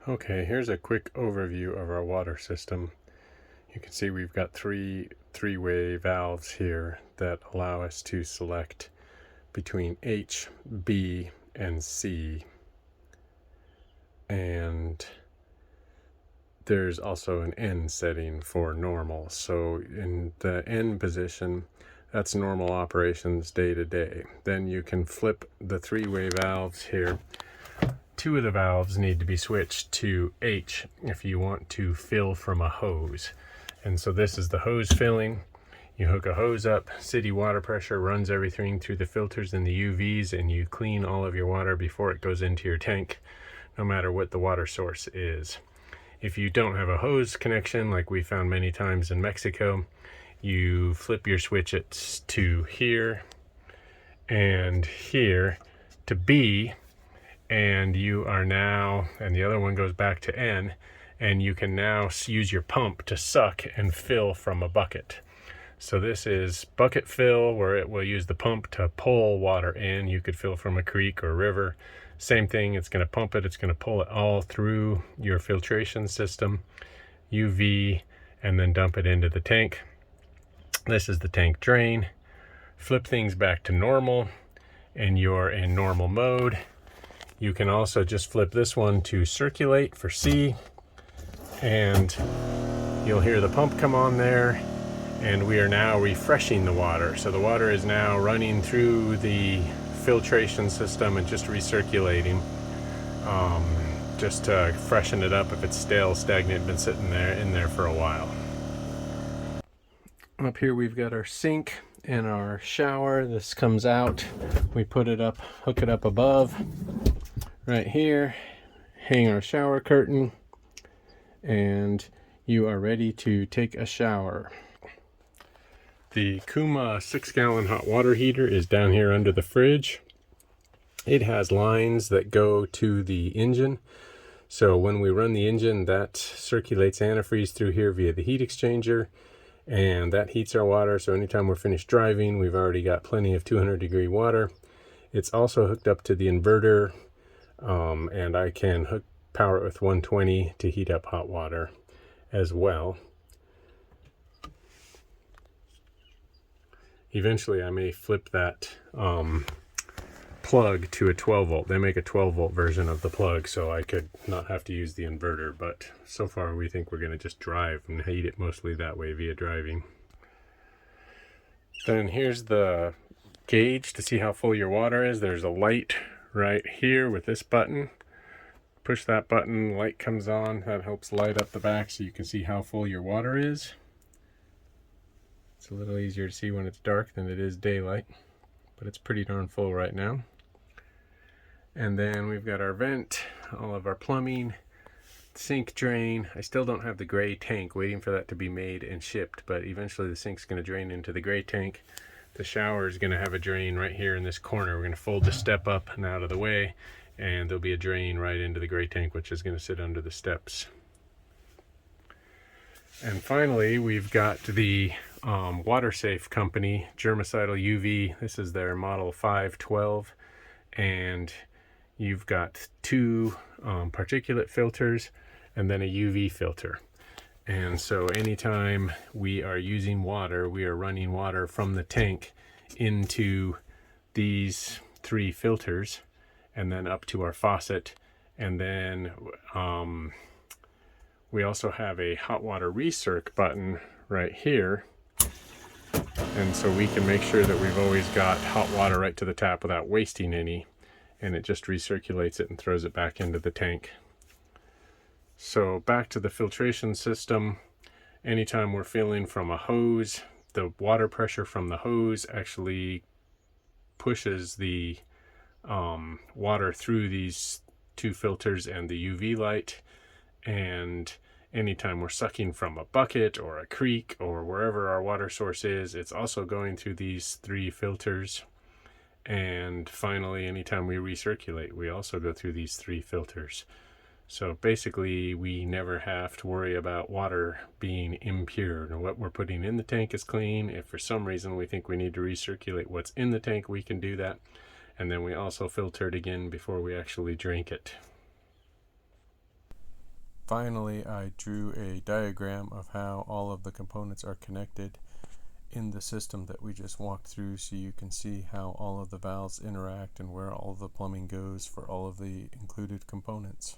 Okay, here's a quick overview of our water system. You can see we've got three-way valves here that allow us to select between H, B, and C. And there's also an N setting for normal. So in the N position, that's normal operations day to day. Then you can flip the three-way valves here. Two of the valves need to be switched to H if you want to fill from a hose. And so this is the hose filling. You hook a hose up, city water pressure runs everything through the filters and the UVs, and you clean all of your water before it goes into your tank, no matter what the water source is. If you don't have a hose connection, like we found many times in Mexico, you flip your switches to here and here to B, and you are now, and the other one goes back to N, and you can now use your pump to suck and fill from a bucket. So this is bucket fill, where it will use the pump to pull water in. You could fill from a creek or a river. Same thing, it's going to pump it, it's going to pull it all through your filtration system, UV, and then dump it into the tank. This is the tank drain. Flip things back to normal, and you're in normal mode. You can also just flip this one to circulate for C, and you'll hear the pump come on there, and we are now refreshing the water. So the water is now running through the filtration system and just recirculating, just to freshen it up if it's stale, stagnant, been sitting there in there for a while. Up here we've got our sink and our shower. This comes out, we put it up, hook it up above right here, hang our shower curtain, and you are ready to take a shower. The Kuma 6-gallon hot water heater is down here under the fridge. It has lines that go to the engine. So when we run the engine, that circulates antifreeze through here via the heat exchanger, and that heats our water. So anytime we're finished driving, we've already got plenty of 200-degree water. It's also hooked up to the inverter, and I can power it with 120 to heat up hot water as well. Eventually I may flip that plug to a 12 volt. They make a 12 volt version of the plug, so I could not have to use the inverter, but so far we think we're going to just drive and heat it mostly that way via driving. Then here's the gauge to see how full your water is. There's a light right here with this button. Push that button, light comes on. That helps light up the back so you can see how full your water is. It's a little easier to see when it's dark than it is daylight, but it's pretty darn full right now. And then we've got our vent, all of our plumbing, sink drain. I still don't have the gray tank, waiting for that to be made and shipped, but eventually the sink's going to drain into the gray tank. The shower is going to have a drain right here in this corner. We're going to fold the step up and out of the way, and there'll be a drain right into the gray tank, which is going to sit under the steps. And finally, we've got the water safe company, Germicidal UV. This is their model 512, and you've got two particulate filters and then a UV filter. And so anytime we are using water, we are running water from the tank into these three filters and then up to our faucet. And then we also have a hot water recirc button right here. And so we can make sure that we've always got hot water right to the tap without wasting any. And it just recirculates it and throws it back into the tank. So back to the filtration system. Anytime we're filling from a hose, the water pressure from the hose actually pushes the water through these two filters and the UV light. And anytime we're sucking from a bucket or a creek or wherever our water source is, it's also going through these three filters. And finally, anytime we recirculate, we also go through these three filters. So basically, we never have to worry about water being impure. And what we're putting in the tank is clean. If for some reason we think we need to recirculate what's in the tank, we can do that. And then we also filter it again before we actually drink it. Finally, I drew a diagram of how all of the components are connected in the system that we just walked through, so you can see how all of the valves interact and where all of the plumbing goes for all of the included components.